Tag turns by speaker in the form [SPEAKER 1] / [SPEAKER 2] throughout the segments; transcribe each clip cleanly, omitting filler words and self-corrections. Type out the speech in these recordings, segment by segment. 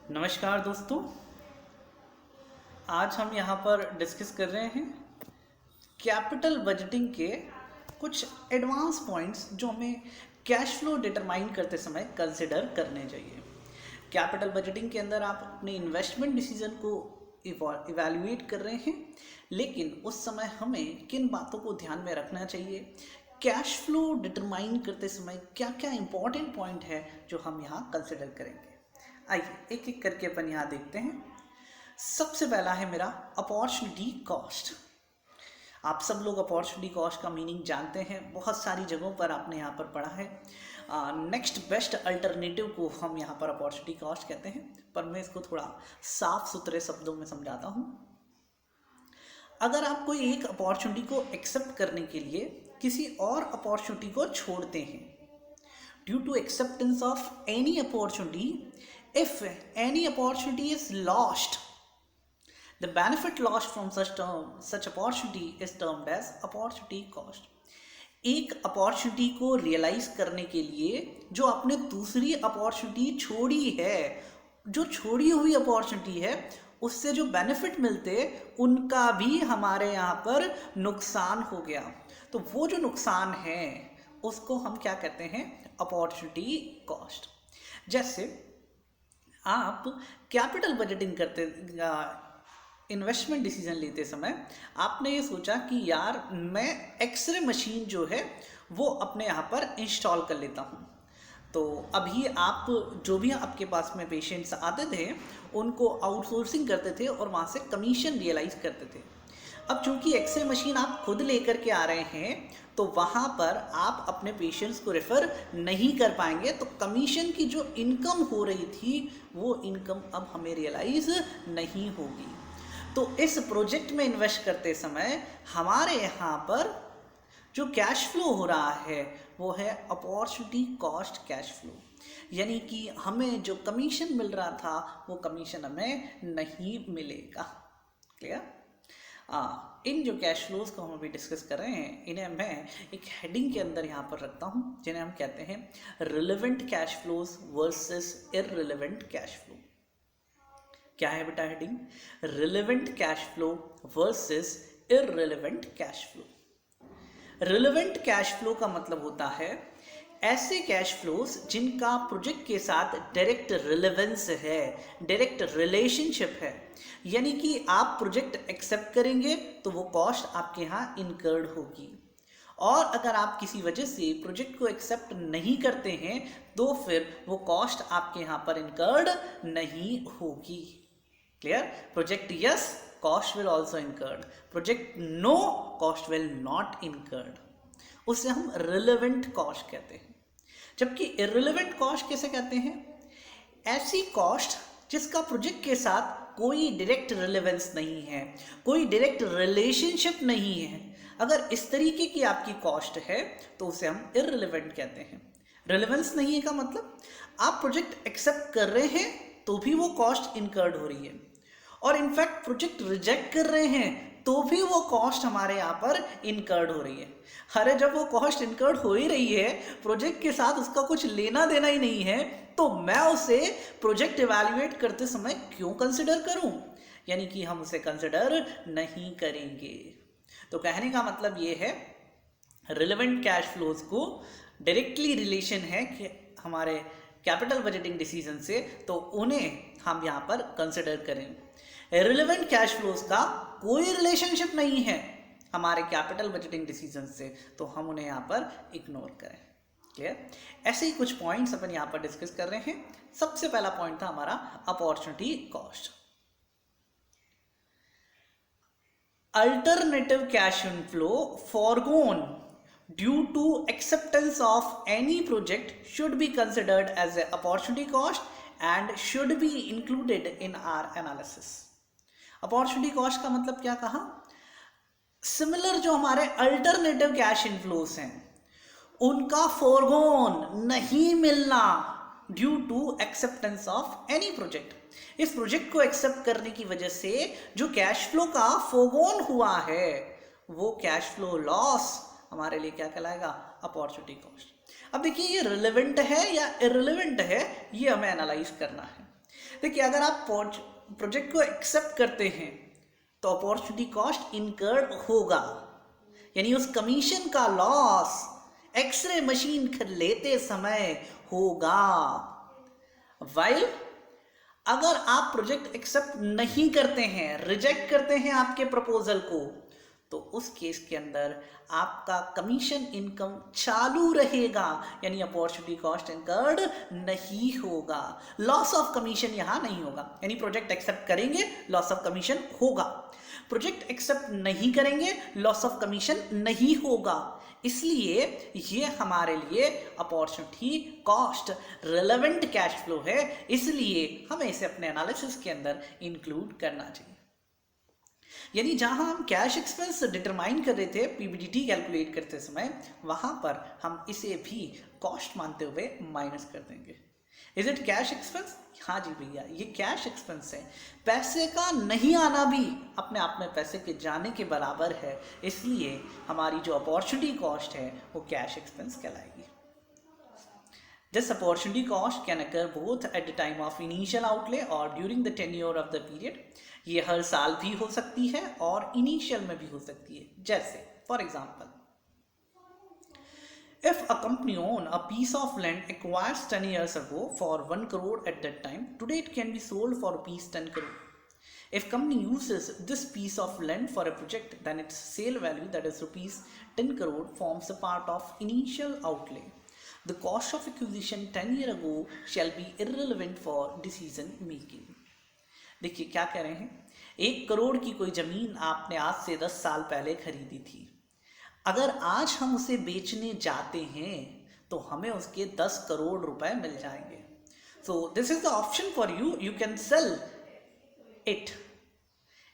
[SPEAKER 1] नमस्कार दोस्तों। आज हम यहाँ पर डिस्कस कर रहे हैं कैपिटल बजटिंग के कुछ एडवांस पॉइंट्स जो हमें कैश फ्लो डिटरमाइन करते समय कंसिडर करने चाहिए। कैपिटल बजटिंग के अंदर आप अपने इन्वेस्टमेंट डिसीजन को इवैल्यूएट कर रहे हैं, लेकिन उस समय हमें किन बातों को ध्यान में रखना चाहिए, कैश फ्लो डिटरमाइन करते समय क्या क्या इंपॉर्टेंट पॉइंट है जो हम यहाँ कंसिडर करेंगे। आइए एक एक करके अपन यहाँ देखते हैं। सबसे पहला है मेरा अपॉर्चुनिटी कॉस्ट। आप सब लोग अपॉर्चुनिटी कॉस्ट का मीनिंग जानते हैं, बहुत सारी जगहों पर आपने यहाँ पर पढ़ा है। नेक्स्ट बेस्ट अल्टरनेटिव को हम यहाँ पर अपॉर्चुनिटी कॉस्ट कहते हैं, पर मैं इसको थोड़ा साफ सुथरे शब्दों में समझाता हूँ। अगर आप कोई एक अपॉर्चुनिटी को एक्सेप्ट करने के लिए किसी और अपॉर्चुनिटी को छोड़ते हैं, due to acceptance of any opportunity, if any opportunity is lost, the benefit lost from such opportunity is termed as opportunity cost. एक अपॉर्चुनिटी को रियलाइज करने के लिए जो आपने दूसरी अपॉर्चुनिटी छोड़ी है, जो छोड़ी हुई अपॉर्चुनिटी है, उससे जो बेनिफिट मिलते उनका भी हमारे यहाँ पर नुकसान हो गया। तो वो जो नुकसान है उसको हम क्या कहते हैं? Opportunity cost. जैसे आप कैपिटल बजटिंग करते इन्वेस्टमेंट डिसीजन लेते समय आपने ये सोचा कि यार मैं एक्सरे मशीन जो है वो अपने यहाँ पर इंस्टॉल कर लेता हूँ। तो अभी आप जो भी आपके पास में पेशेंट्स आते थे उनको आउटसोर्सिंग करते थे और वहाँ से कमीशन रियलाइज करते थे। अब चूंकि एक्सरे मशीन आप खुद लेकर के आ रहे हैं तो वहाँ पर आप अपने पेशेंट्स को रेफ़र नहीं कर पाएंगे, तो कमीशन की जो इनकम हो रही थी वो इनकम अब हमें रियलाइज नहीं होगी। तो इस प्रोजेक्ट में इन्वेस्ट करते समय हमारे यहाँ पर जो कैश फ्लो हो रहा है वो है अपॉर्चुनिटी कॉस्ट कैश फ्लो, यानी कि हमें जो कमीशन मिल रहा था वो कमीशन हमें नहीं मिलेगा। क्लियर? इन जो कैश फ्लोज को हम अभी डिस्कस कर रहे हैं इन्हें मैं एक हेडिंग के अंदर यहाँ पर रखता हूँ, जिन्हें हम कहते हैं relevant cash flows versus irrelevant cash flow. क्या है बेटा heading? Relevant cash flow versus irrelevant cash flow. Relevant cash flow का मतलब होता है ऐसे कैश फ्लोज जिनका प्रोजेक्ट के साथ डायरेक्ट रिलेवेंस है, डायरेक्ट रिलेशनशिप है, यानी कि आप प्रोजेक्ट एक्सेप्ट करेंगे तो वो कॉस्ट आपके यहाँ इनकर्ड होगी, और अगर आप किसी वजह से प्रोजेक्ट को एक्सेप्ट नहीं करते हैं तो फिर वो कॉस्ट आपके यहाँ पर इनकर्ड नहीं होगी। Clear? Project yes, cost will also incurred, project no, cost will not incurred. उसे हम रिलेवेंट कॉस्ट कहते हैं। जबकि इररिलेवेंट कॉस्ट किसे कहते हैं? ऐसी कॉस्ट जिसका प्रोजेक्ट के साथ कोई डायरेक्ट रिलेवेंस नहीं है, कोई डायरेक्ट रिलेशनशिप नहीं है। अगर इस तरीके की आपकी कॉस्ट है तो उसे हम इररिलेवेंट कहते हैं। रिलेवेंस नहीं है का मतलब आप प्रोजेक्ट एक्सेप्ट कर रहे हैं तो भी वो कॉस्ट इनकर्ड हो रही है, और इनफैक्ट प्रोजेक्ट रिजेक्ट कर रहे हैं तो भी वो कॉस्ट हमारे यहाँ पर इनकर्ड हो रही है। अरे जब वो कॉस्ट इनकर्ड हो ही रही है, प्रोजेक्ट के साथ उसका कुछ लेना देना ही नहीं है, तो मैं उसे प्रोजेक्ट इवैल्यूएट करते समय क्यों कंसिडर करूं? यानी कि हम उसे कंसिडर नहीं करेंगे। तो कहने का मतलब ये है रिलेवेंट कैश फ्लोज को डायरेक्टली रिलेशन है कि हमारे कैपिटल बजटिंग डिसीजन से, तो उन्हें हम यहाँ पर कंसिडर करें। रिलेवेंट कैश फ्लोज का कोई रिलेशनशिप नहीं है हमारे कैपिटल बजटिंग डिसीजन से, तो हम उन्हें यहाँ पर इग्नोर करें। क्लियर? ऐसे ही कुछ पॉइंट्स अपन यहाँ पर डिस्कस कर रहे हैं। सबसे पहला पॉइंट था हमारा opportunity cost. Alternative cash inflow forgone due to acceptance of any project should be considered as an opportunity cost and should be included in our analysis. Opportunity cost का मतलब क्या कहा? सिमिलर जो हमारे अल्टरनेटिव कैश इनफ्लोस हैं उनका forgone नहीं मिलना due to acceptance of any project. इस प्रोजेक्ट को एक्सेप्ट करने की वजह से जो कैश फ्लो का फोरगोन हुआ है वो कैश फ्लो लॉस हमारे लिए क्या कहलाएगा? Opportunity cost. अब देखिए ये रिलेवेंट है या इररिलेवेंट है, ये हमें एनालाइज करना है। देखिए, अगर आप प्रोजेक्ट को एक्सेप्ट करते हैं तो अपॉर्चुनिटी कॉस्ट इनकर्ड होगा, यानी उस कमीशन का लॉस एक्सरे मशीन लेते समय होगा। वाइल अगर आप प्रोजेक्ट एक्सेप्ट नहीं करते हैं, रिजेक्ट करते हैं आपके प्रपोजल को, तो उस केस के अंदर आपका कमीशन इनकम चालू रहेगा, यानी अपॉर्चुनिटी कॉस्ट इनकर्ड नहीं होगा, लॉस ऑफ कमीशन यहां नहीं होगा। यानी प्रोजेक्ट एक्सेप्ट करेंगे, लॉस ऑफ कमीशन होगा, प्रोजेक्ट एक्सेप्ट नहीं करेंगे, लॉस ऑफ कमीशन नहीं होगा। इसलिए ये हमारे लिए opportunity cost relevant cash flow है, इसलिए हमें इसे अपने एनालिसिस के अंदर इंक्लूड करना चाहिए। यानी जहां हम कैश एक्सपेंस डिटरमाइन कर रहे थे पीबीडीटी कैलकुलेट करते समय, वहां पर हम इसे भी कॉस्ट मानते हुए माइनस कर देंगे। Is it cash expense? हाँ जी भैया, ये कैश एक्सपेंस है। पैसे का नहीं आना भी अपने आप में पैसे के जाने के बराबर है, इसलिए हमारी जो अपॉर्चुनिटी कॉस्ट है वो कैश एक्सपेंस कहलाएगी। This opportunity cost can occur both at the time of initial outlay or during the tenure of the period. ये हर साल भी हो सकती है और इनिशियल में भी हो सकती है। जैसे for example, if a company own a piece of land acquired 10 years ago for 1 crore at that time, today it can be sold for rupees 10 crore. If company uses this piece of land for a project, then its sale value, that is rupees 10 crore, forms a part of initial outlay. The cost of acquisition 10 years ago shall be irrelevant for decision making. देखिए क्या कह रहे हैं, 1 करोड़ की कोई जमीन आपने आज से 10 साल पहले खरीदी थी, अगर आज हम उसे बेचने जाते हैं तो हमें उसके 10 करोड़ रुपए मिल जाएंगे। So this is the option for you, you can sell it.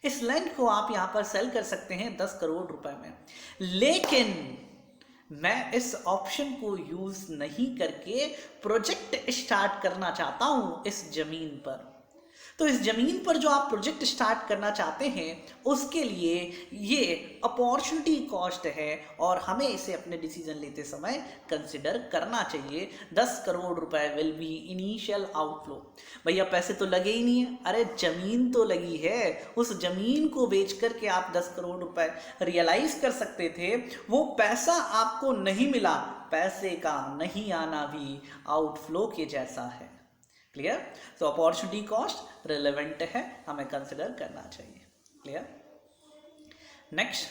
[SPEAKER 1] इस लैंड को आप यहां पर सेल कर सकते हैं 10 करोड़ रुपए में, लेकिन मैं इस ऑप्शन को यूज नहीं करके प्रोजेक्ट स्टार्ट करना चाहता हूं इस जमीन पर। तो इस जमीन पर जो आप प्रोजेक्ट स्टार्ट करना चाहते हैं उसके लिए ये अपॉर्चुनिटी कॉस्ट है और हमें इसे अपने डिसीजन लेते समय कंसिडर करना चाहिए। 10 करोड़ रुपए विल बी इनिशियल आउटफ्लो। भैया पैसे तो लगे ही नहीं है, अरे जमीन तो लगी है, उस जमीन को बेच करके आप 10 करोड़ रुपए रियलाइज कर सकते थे, वो पैसा आपको नहीं मिला, पैसे का नहीं आना भी आउटफ्लो के जैसा है। क्लियर? तो अपॉर्चुनिटी कॉस्ट रिलेवेंट है, हमें कंसिडर करना चाहिए। Clear? Next,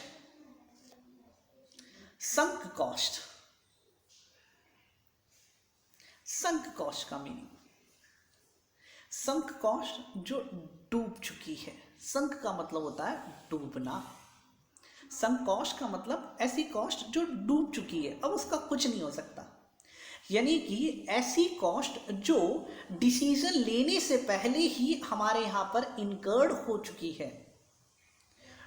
[SPEAKER 1] sunk cost. Sunk cost का मीनिंग, संक कॉस्ट जो डूब चुकी है। संक का मतलब होता है डूबना, संक कॉस्ट का मतलब ऐसी कॉस्ट जो डूब चुकी है, अब उसका कुछ नहीं हो सकता। यानी कि ऐसी कॉस्ट जो डिसीजन लेने से पहले ही हमारे यहाँ पर इनकर्ड हो चुकी है।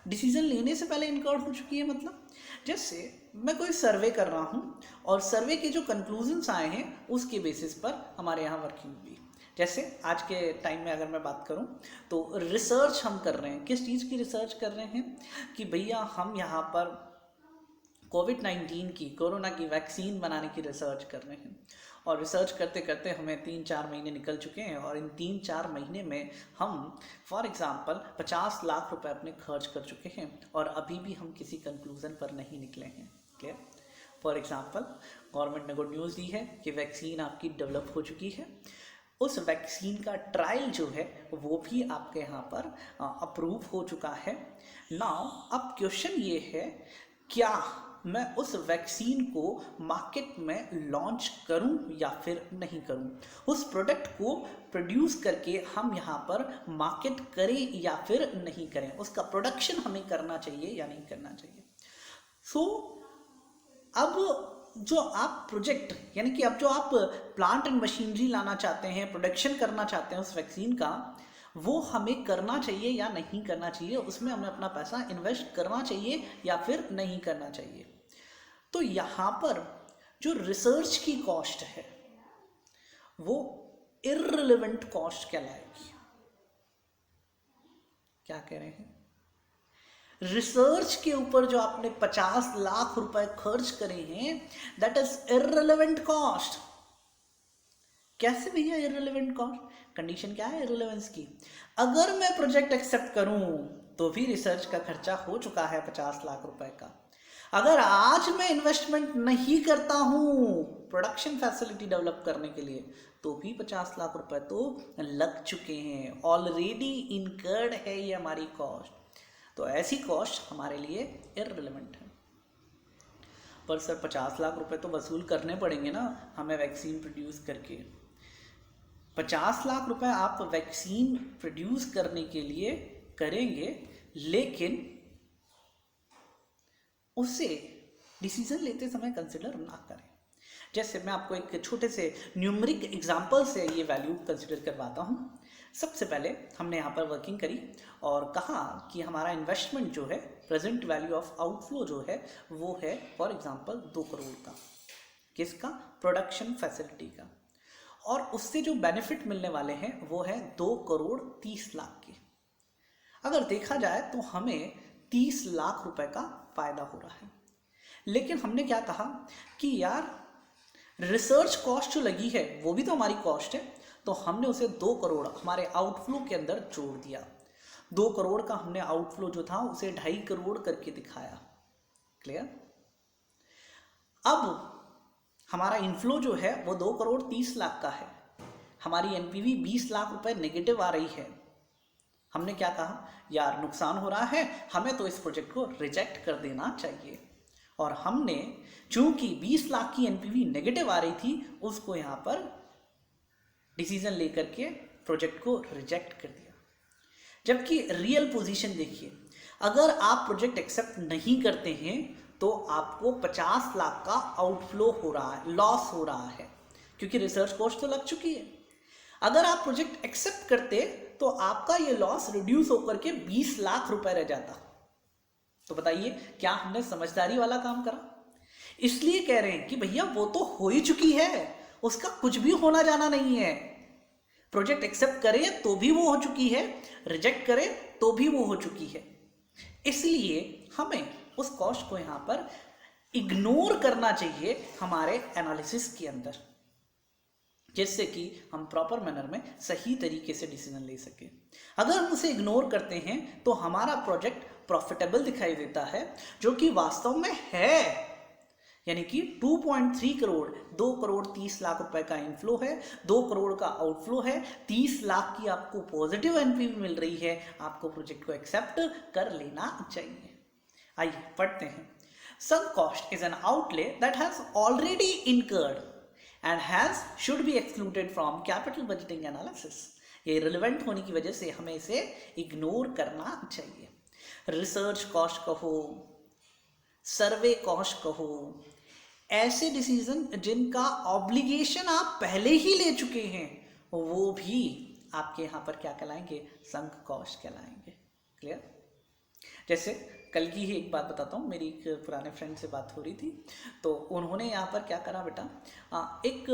[SPEAKER 1] डिसीजन लेने से पहले इनकर्ड हो चुकी है मतलब, जैसे मैं कोई सर्वे कर रहा हूँ और सर्वे के जो कंक्लूजन्स आए हैं उसके बेसिस पर हमारे यहाँ वर्किंग हुई। जैसे आज के टाइम में अगर मैं बात करूं तो रिसर्च हम कर रहे हैं, किस चीज़ की रिसर्च कर रहे हैं कि भैया हम यहाँ पर कोविड-19 की, कोरोना की वैक्सीन बनाने की रिसर्च कर रहे हैं। और रिसर्च करते करते हमें 3-4 महीने निकल चुके हैं और इन 3-4 महीने में हम फॉर एग्जांपल 50 लाख रुपए अपने खर्च कर चुके हैं और अभी भी हम किसी कंक्लूजन पर नहीं निकले हैं। क्लियर? फॉर एग्जांपल गवर्नमेंट ने गुड न्यूज़ दी है कि वैक्सीन आपकी डेवलप हो चुकी है, उस वैक्सीन का ट्रायल जो है वो भी आपके यहाँ पर अप्रूव हो चुका है। नाउ अब क्वेश्चन ये है, क्या मैं उस वैक्सीन को मार्केट में लॉन्च करूं या फिर नहीं करूं? उस प्रोडक्ट को प्रोड्यूस करके हम यहाँ पर मार्केट करें या फिर नहीं करें? उसका प्रोडक्शन हमें करना चाहिए या नहीं करना चाहिए? सो अब जो आप प्रोजेक्ट, यानी कि अब जो आप प्लांट एंड मशीनरी लाना चाहते हैं, प्रोडक्शन करना चाहते हैं उस वैक्सीन का, वो हमें करना चाहिए या नहीं करना चाहिए, उसमें हमें अपना पैसा इन्वेस्ट करना चाहिए या फिर नहीं करना चाहिए। तो यहाँ पर जो रिसर्च की कॉस्ट है वो इररिलेवेंट कॉस्ट कहलाएगी। क्या कह रहे हैं? रिसर्च के ऊपर जो आपने 50 लाख रुपए खर्च करे हैं, दैट इज इररिलेवेंट कॉस्ट। कैसे भैया इररिलेवेंट कॉस्ट? कंडीशन क्या है इररिलेवेंस की? अगर मैं प्रोजेक्ट एक्सेप्ट करूं तो भी रिसर्च का खर्चा हो चुका है 50 लाख रुपए का। अगर आज मैं इन्वेस्टमेंट नहीं करता हूं प्रोडक्शन फैसिलिटी डेवलप करने के लिए तो भी 50 लाख रुपए तो लग चुके हैं, ऑलरेडी इनकर्ड है ये हमारी कॉस्ट। तो ऐसी कॉस्ट हमारे लिए इररिलेवेंट है। पर सर 50 लाख रुपए तो वसूल करने पड़ेंगे ना हमें वैक्सीन प्रोड्यूस करके। 50 लाख रुपए आप वैक्सीन प्रोड्यूस करने के लिए करेंगे, लेकिन उसे डिसीजन लेते समय कंसिडर ना करें। जैसे मैं आपको एक छोटे से न्यूमरिक एग्जांपल से ये वैल्यू कंसिडर करवाता हूँ। सबसे पहले हमने यहाँ पर वर्किंग करी और कहा कि हमारा इन्वेस्टमेंट जो है, प्रेजेंट वैल्यू ऑफ आउटफ्लो जो है वो है फॉर एग्जांपल 2 करोड़ का। किसका? प्रोडक्शन फैसिलिटी का। और उससे जो बेनिफिट मिलने वाले हैं वो है 2 करोड़ 30 लाख के। अगर देखा जाए तो हमें 30 लाख रुपए का फायदा हो रहा है। लेकिन हमने क्या कहा कि यार रिसर्च कॉस्ट जो लगी है वो भी तो हमारी कॉस्ट है, तो हमने उसे 2 करोड़ हमारे आउटफ्लो के अंदर जोड़ दिया। 2 करोड़ का हमने आउटफ्लो जो था उसे 2.5 करोड़ करके दिखाया। क्लियर? अब हमारा इनफ्लो जो है वो 2 करोड़ 30 लाख का है। हमारी एनपीवी 20 लाख रुपए नेगेटिव आ रही है। हमने क्या कहा, यार नुकसान हो रहा है, हमें तो इस प्रोजेक्ट को रिजेक्ट कर देना चाहिए। और हमने चूंकि 20 लाख की एनपीवी नेगेटिव आ रही थी, उसको यहाँ पर डिसीजन लेकर के प्रोजेक्ट को रिजेक्ट कर दिया। जबकि रियल पोजीशन देखिए, अगर आप प्रोजेक्ट एक्सेप्ट नहीं करते हैं तो आपको 50 लाख का आउटफ्लो हो रहा है, लॉस हो रहा है, क्योंकि रिसर्च कॉस्ट तो लग चुकी है। अगर आप प्रोजेक्ट एक्सेप्ट करते तो आपका ये लॉस रिड्यूस होकर के 20 लाख रुपए रह जाता। तो बताइए क्या हमने समझदारी वाला काम करा? इसलिए कह रहे हैं कि भैया वो तो हो ही चुकी है, उसका कुछ भी होना जाना नहीं है। प्रोजेक्ट एक्सेप्ट करें तो भी वो हो चुकी है, रिजेक्ट करें तो भी वो हो चुकी है। इसलिए हमें उस कॉस्ट को यहां पर इग्नोर करना चाहिए हमारे एनालिसिस के अंदर, जिससे कि हम प्रॉपर मैनर में सही तरीके से डिसीजन ले सके। अगर हम उसे इग्नोर करते हैं तो हमारा प्रोजेक्ट प्रॉफिटेबल दिखाई देता है, जो कि वास्तव में है। यानी कि 2.3 करोड़ 2 करोड़ 30 लाख रुपए का इनफ्लो है, 2 करोड़ का आउटफ्लो है, 30 लाख की आपको पॉजिटिव एनपीवी मिल रही है। आपको प्रोजेक्ट को एक्सेप्ट कर लेना चाहिए। आइए पढ़ते हैं। Sunk cost is an outlay that has already incurred and has should be excluded from capital budgeting analysis. ये रिलेवेंट होने की वजह से हमें इसे इग्नोर करना चाहिए। रिसर्च कॉस्ट कहो, सर्वे कॉस्ट कहो, ऐसे डिसीजन जिनका ऑब्लिगेशन आप पहले ही ले चुके हैं वो भी आपके यहाँ पर क्या कहलाएंगे? संक कॉस्ट कहलाएंगे। क्लियर? जैसे कल की ही एक बात बताता हूँ। मेरी एक पुराने फ्रेंड से बात हो रही थी, तो उन्होंने यहाँ पर क्या करा बेटा, एक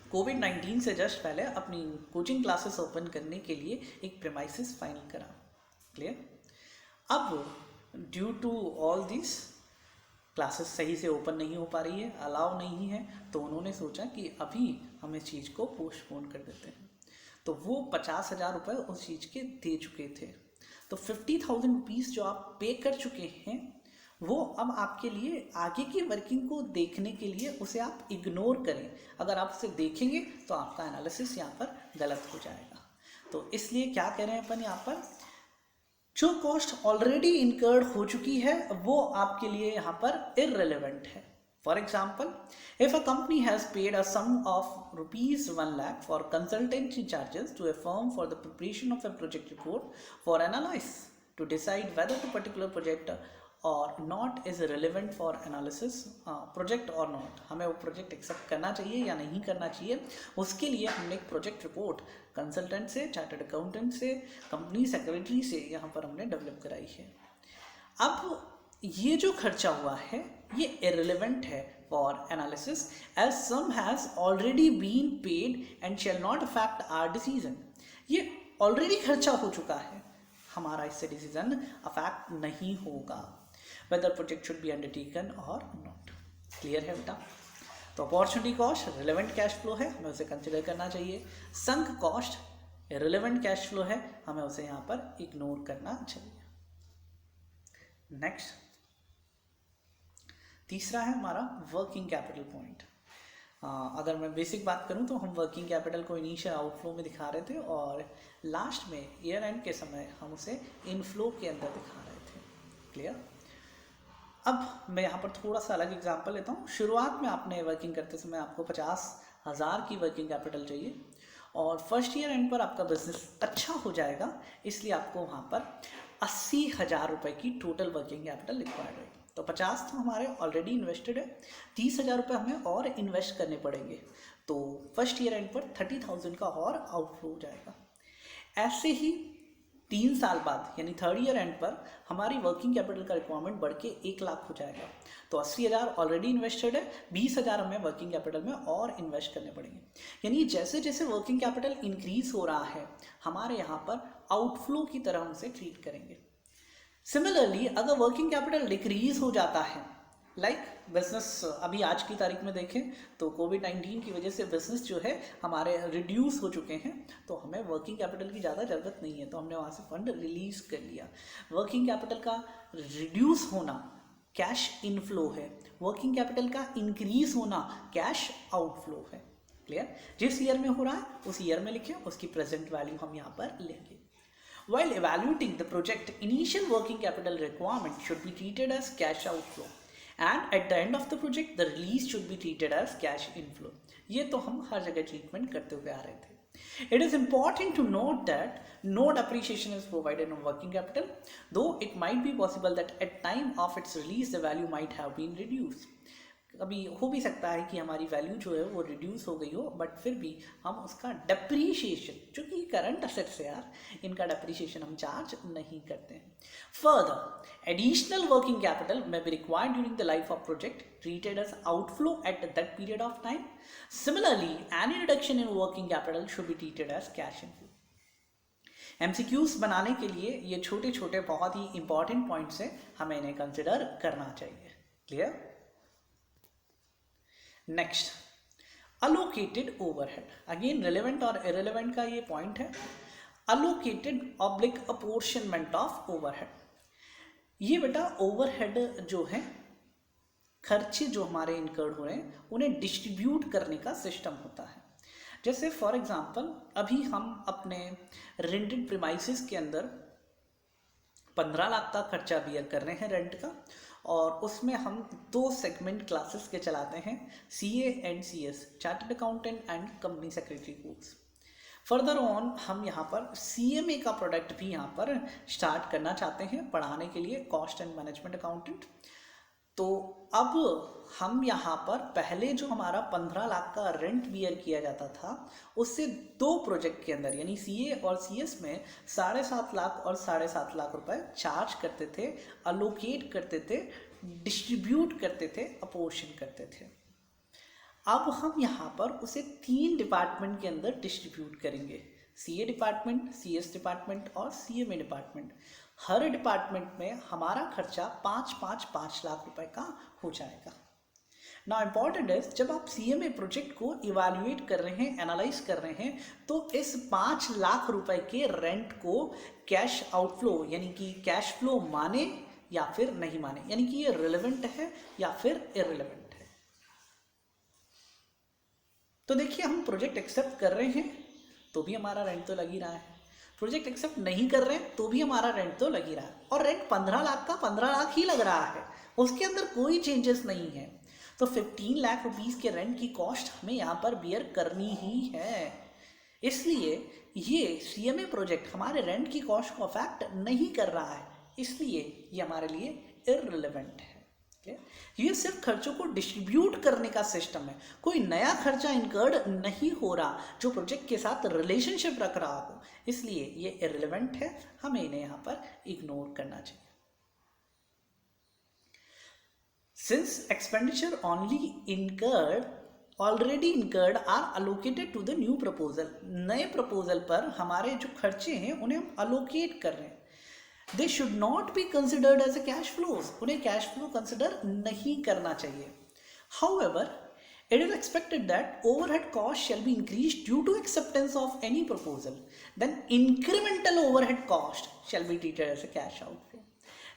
[SPEAKER 1] कोविड-19 से जस्ट पहले अपनी कोचिंग क्लासेस ओपन करने के लिए एक प्रेमाइसिस फाइनल करा। क्लियर? अब due to all this classes सही से ओपन नहीं हो पा रही है, अलाउ नहीं है, तो उन्होंने सोचा कि अभी हम इस चीज़ को पोस्टपोन कर देते हैं। तो वो 50,000 रुपये उस चीज़ के दे चुके थे। तो 50,000 रुपीज़ जो आप पे कर चुके हैं वो अब आपके लिए आगे की वर्किंग को देखने के लिए उसे आप इग्नोर करें। अगर आप उसे देखेंगे तो आपका एनालिसिस यहाँ पर गलत हो जाएगा। तो इसलिए क्या कह रहे हैं अपन यहाँ पर, जो कॉस्ट ऑलरेडी इनकर्ड हो चुकी है वो आपके लिए यहाँ पर इररिलेवेंट है। For example, if a company has paid a sum of ₹1 lakh for consultancy charges to a firm for the preparation of a project report for analysis to decide whether the particular project और not is relevant for analysis project और not, हमें वो project accept करना चाहिए या नहीं करना चाहिए, उसके लिए हमने एक प्रोजेक्ट रिपोर्ट कंसल्टेंट से, चार्टर्ड अकाउंटेंट से, कंपनी सेक्रेटरी से यहाँ पर हमने डेवलप कराई है। अब ये जो खर्चा हुआ है ये इररिलेवेंट है for analysis as sum has already been paid and shall not affect our decision. ये ऑलरेडी खर्चा हो चुका है, हमारा इससे डिसीजन अफेक्ट नहीं होगा, whether project should be undertaken or not। Clear है बेटा? तो opportunity cost relevant cash flow है, हमें उसे कंसिडर करना चाहिए। Sunk cost relevant cash flow है, हमें उसे यहाँ पर इग्नोर करना चाहिए। नेक्स्ट, तीसरा है हमारा वर्किंग कैपिटल पॉइंट। अगर मैं बेसिक बात करूं तो हम वर्किंग कैपिटल को इनिशियल आउटफ्लो में दिखा रहे थे और लास्ट में ईयर एंड के समय हम उसे इनफ्लो के अंदर दिखा रहे थे। क्लियर? अब मैं यहाँ पर थोड़ा सा अलग एग्जांपल लेता हूँ। शुरुआत में आपने वर्किंग करते समय आपको 50,000 की वर्किंग कैपिटल चाहिए और फर्स्ट ईयर एंड पर आपका बिजनेस अच्छा हो जाएगा, इसलिए आपको वहाँ पर 80,000 रुपये की टोटल वर्किंग कैपिटल रिक्वायर्ड है। तो 50 तो हमारे ऑलरेडी इन्वेस्टेड है, 30,000 रुपये हमें और इन्वेस्ट करने पड़ेंगे, तो फर्स्ट ईयर एंड पर 30,000 का और आउटफ्लो हो जाएगा। ऐसे ही 3 साल बाद यानी थर्ड ईयर एंड पर हमारी वर्किंग कैपिटल का रिक्वायरमेंट बढ़ के 1 लाख हो जाएगा। तो 80,000 ऑलरेडी इन्वेस्टेड है, 20,000 हमें वर्किंग कैपिटल में और इन्वेस्ट करने पड़ेंगे। यानी जैसे जैसे वर्किंग कैपिटल इंक्रीज हो रहा है, हमारे यहाँ पर आउटफ्लो की तरह हम उसे ट्रीट करेंगे। सिमिलरली अगर वर्किंग कैपिटल डिक्रीज हो जाता है, बिजनेस अभी आज की तारीख में देखें तो कोविड-19 की वजह से बिजनेस जो है हमारे रिड्यूस हो चुके हैं, तो हमें वर्किंग कैपिटल की ज़्यादा ज़रूरत नहीं है, तो हमने वहाँ से फंड रिलीज कर लिया। वर्किंग कैपिटल का रिड्यूस होना कैश इनफ्लो है, वर्किंग कैपिटल का इंक्रीज होना कैश आउटफ्लो है। क्लियर? जिस ईयर में हो रहा है उस ईयर में लिखें, उसकी प्रेजेंट वैल्यू हम यहाँ पर लेंगे। While evaluating the project, initial working capital requirement should be treated as cash outflow, and at the end of the project, the release should be treated as cash inflow. ये तो हम हर जगह treatment करते हुए आ रहे थे। It is important to note that no depreciation is provided on working capital, though it might be possible that at time of its release, the value might have been reduced. अभी हो भी सकता है कि हमारी वैल्यू जो है वो रिड्यूस हो गई हो, बट फिर भी हम उसका डेप्रीशिएशन, जो कि करंट असेट्स है यार, इनका डेप्रीशिएशन हम चार्ज नहीं करते हैं। Further additional working capital may be required during the life of project treated as outflow at that period of time. Similarly, any reduction in working capital should be treated as cash inflow. MCQs बनाने के लिए ये छोटे छोटे बहुत ही important points हैं, हमें इन्हें कंसिडर करना चाहिए। Clear? Next, allocated overhead. Again relevant और इरेलेवेंट का ये पॉइंट है। Allocated oblique apportionment of overhead. ये बेटा ओवरहेड जो है, खर्चे जो हमारे इनकर्ड हो रहे हैं उन्हें डिस्ट्रीब्यूट करने का सिस्टम होता है। जैसे फॉर एग्जांपल अभी हम अपने रेंटेड प्रीमाइसेस के अंदर 15 लाख का खर्चा बियर कर रहे हैं रेंट का, और उसमें हम 2 सेगमेंट क्लासेस के चलाते हैं, CA and CS, chartered accountant and company secretary course. Further on हम यहाँ पर CMA का प्रोडक्ट भी यहाँ पर स्टार्ट करना चाहते हैं पढ़ाने के लिए, कॉस्ट एंड मैनेजमेंट अकाउंटेंट। तो अब हम यहाँ पर पहले जो हमारा 15 लाख का रेंट बियर किया जाता था, उससे 2 प्रोजेक्ट के अंदर यानी CA और CS में 7.5 लाख और 7.5 लाख रुपए चार्ज करते थे, अलोकेट करते थे, डिस्ट्रीब्यूट करते थे, अपोर्शन करते थे। अब हम यहाँ पर उसे 3 डिपार्टमेंट के अंदर डिस्ट्रीब्यूट करेंगे, CA डिपार्टमेंट, CS डिपार्टमेंट और CMA डिपार्टमेंट। हर डिपार्टमेंट में हमारा खर्चा 5 लाख रुपए का हो जाएगा। नाउ इम्पॉर्टेंट है, जब आप CMA प्रोजेक्ट को इवैल्यूएट कर रहे हैं, एनालाइज कर रहे हैं, तो इस 5 लाख रुपए के रेंट को कैश आउटफ्लो यानी कि कैश फ्लो माने या फिर नहीं माने, यानी कि ये रिलेवेंट है या फिर इररिलेवेंट है। तो देखिए, हम प्रोजेक्ट एक्सेप्ट कर रहे हैं तो भी हमारा रेंट तो लग ही रहा है, प्रोजेक्ट एक्सेप्ट नहीं कर रहे हैं तो भी हमारा रेंट तो लग ही रहा है, और रेंट 15 लाख का 15 लाख ही लग रहा है, उसके अंदर कोई चेंजेस नहीं है। तो 15 लाख रुपीस के रेंट की कॉस्ट हमें यहाँ पर बियर करनी ही है। इसलिए ये CMA प्रोजेक्ट हमारे रेंट की कॉस्ट को अफेक्ट नहीं कर रहा है, इसलिए ये हमारे लिए इररिलेवेंट है। ये सिर्फ खर्चों को डिस्ट्रीब्यूट करने का सिस्टम है, कोई नया खर्चा इनकर्ड नहीं हो रहा जो प्रोजेक्ट के साथ रिलेशनशिप रख रहा हो, इसलिए ये इररिलेवेंट है, हमें इन्हें यहाँ पर इग्नोर करना चाहिए। Since expenditure already incurred are allocated to the new proposal, नए प्रपोजल पर हमारे जो खर्चे हैं उन्हें हम अलोकेट कर रहे हैं, they should not be considered as a cash flows, उन्हें कैश फ्लो कंसिडर नहीं करना चाहिए। However, It is expected that overhead cost shall be increased due to acceptance of any proposal. Then incremental overhead cost shall be treated as a cash outflow.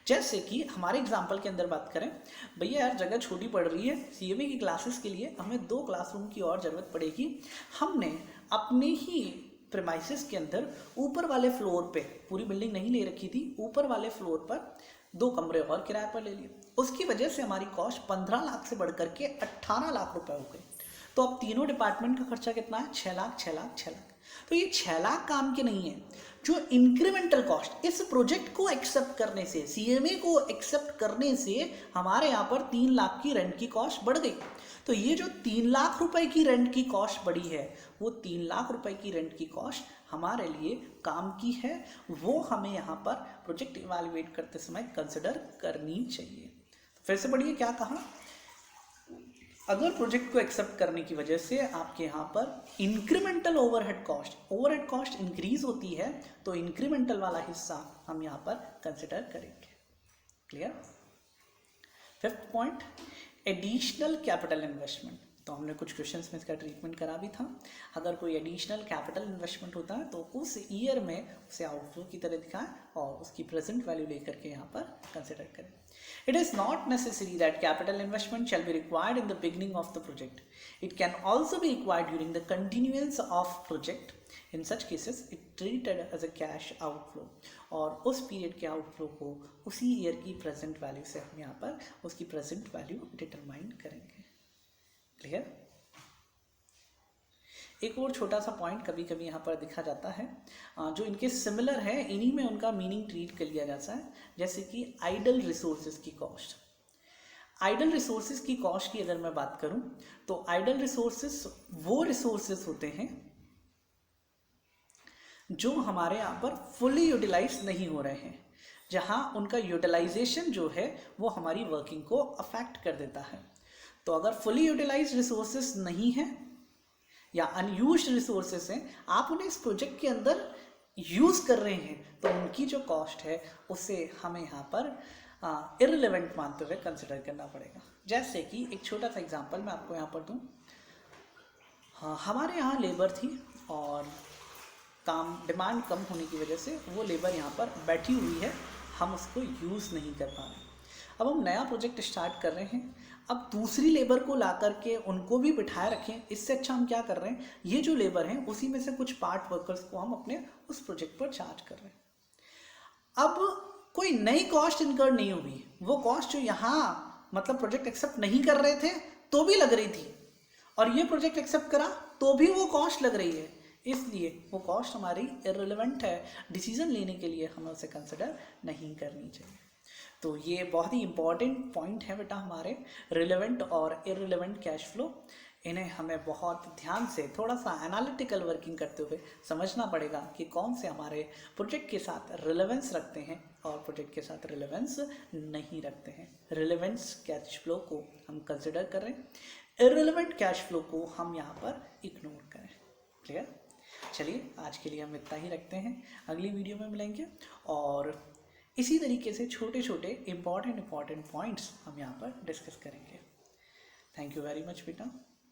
[SPEAKER 1] जैसे कि हमारे example के अंदर बात करें, भैया यार जगह छोटी पड़ रही है, सीएमए की क्लासेस के लिए हमें 2 क्लासरूम की और ज़रूरत पड़ेगी। हमने अपने ही प्रेमाइसिस के अंदर ऊपर वाले फ्लोर पे, पूरी बिल्डिंग नहीं ले रखी थी, ऊपर वाले फ्लोर पर 2 कमरे और किराए पर ले लिए। उसकी वजह से हमारी कॉस्ट 15 लाख से बढ़ करके 18 लाख रुपए हो गई। तो अब तीनों डिपार्टमेंट का खर्चा कितना है? 6 लाख, 6 लाख, 6 लाख। तो ये 6 लाख काम के नहीं है। जो इंक्रीमेंटल कॉस्ट इस प्रोजेक्ट को एक्सेप्ट करने से, सीएमए को एक्सेप्ट करने से हमारे यहाँ पर 3 लाख की रेंट की कॉस्ट बढ़ गई। तो ये जो 3 लाख रुपए की रेंट की कॉस्ट बढ़ी है, वो 3 लाख रुपए की रेंट की कॉस्ट हमारे लिए काम की है, वो हमें यहाँ पर प्रोजेक्ट इवैल्यूएट करते समय कंसिडर करनी चाहिए। फिर से पढ़िए क्या कहा, अगर प्रोजेक्ट को एक्सेप्ट करने की वजह से आपके यहाँ पर इंक्रीमेंटल ओवरहेड कॉस्ट इंक्रीज होती है, तो इंक्रीमेंटल वाला हिस्सा हम यहाँ पर कंसिडर करेंगे। Clear? 5th point, additional capital investment. तो हमने कुछ क्वेश्चंस में इसका ट्रीटमेंट करा भी था। अगर कोई एडिशनल कैपिटल इन्वेस्टमेंट होता है तो उस ईयर में उसे आउटफ्लो की तरह दिखाएं और उसकी प्रेजेंट वैल्यू लेकर के यहाँ पर कंसिडर करें। It is not necessary that capital investment shall be required in the beginning of the project. It can also be required during the continuance of project. In such cases, it treated as a cash outflow. और उस period के outflow को उसी year की present value से हम यहाँ पर उसकी प्रेजेंट वैल्यू डिटरमाइन करेंगे। क्लियर? एक और छोटा सा पॉइंट कभी कभी यहाँ पर दिखा जाता है, जो इनके सिमिलर है, इन्हीं में उनका मीनिंग ट्रीट कर लिया जाता है। जैसे कि आइडल रिसोर्सेज की कॉस्ट। आइडल रिसोर्सेज की कॉस्ट की अगर मैं बात करूं तो आइडल रिसोर्सेज वो रिसोर्सेज होते हैं जो हमारे यहाँ पर फुली यूटिलाइज नहीं हो रहे हैं, जहाँ उनका यूटिलाइजेशन जो है वो हमारी वर्किंग को अफेक्ट कर देता है। तो अगर फुली यूटिलाइज रिसोर्सेज नहीं है या अनयूज्ड रिसोर्सेस हैं, आप उन्हें इस प्रोजेक्ट के अंदर यूज़ कर रहे हैं, तो उनकी जो कॉस्ट है उसे हमें यहाँ पर इररिलेवेंट मानते हुए कंसिडर करना पड़ेगा। जैसे कि एक छोटा सा एग्जांपल मैं आपको यहाँ पर दूँ। हमारे यहाँ लेबर थी और काम डिमांड कम होने की वजह से वो लेबर यहाँ पर बैठी हुई है, हम उसको यूज़ नहीं कर पा रहे। अब हम नया प्रोजेक्ट स्टार्ट कर रहे हैं, अब दूसरी लेबर को ला करके उनको भी बिठाए रखें, इससे अच्छा हम क्या कर रहे हैं, ये जो लेबर हैं उसी में से कुछ पार्ट वर्कर्स को हम अपने उस प्रोजेक्ट पर चार्ज कर रहे हैं। अब कोई नई कॉस्ट इनकर नहीं हुई, वो कॉस्ट जो यहाँ मतलब प्रोजेक्ट एक्सेप्ट नहीं कर रहे थे तो भी लग रही थी, और ये प्रोजेक्ट एक्सेप्ट करा तो भी वो कॉस्ट लग रही है, इसलिए वो कॉस्ट हमारी इररिलेवेंट है, डिसीजन लेने के लिए हमें उसे कंसिडर नहीं करनी चाहिए। तो ये बहुत ही इंपॉर्टेंट पॉइंट है बेटा हमारे रिलेवेंट और इररिलेवेंट कैश फ्लो। इन्हें हमें बहुत ध्यान से थोड़ा सा एनालिटिकल वर्किंग करते हुए समझना पड़ेगा कि कौन से हमारे प्रोजेक्ट के साथ रिलेवेंस रखते हैं और प्रोजेक्ट के साथ रिलेवेंस नहीं रखते हैं। रिलेवेंस कैश फ्लो को हम कंसिडर करें, इररिलेवेंट कैश फ्लो को हम यहाँ पर इग्नोर करें। क्लियर? चलिए आज के लिए हम इतना ही रखते हैं, अगली वीडियो में मिलेंगे और इसी तरीके से छोटे छोटे इंपॉर्टेंट पॉइंट्स हम यहाँ पर डिस्कस करेंगे। थैंक यू वेरी मच बेटा।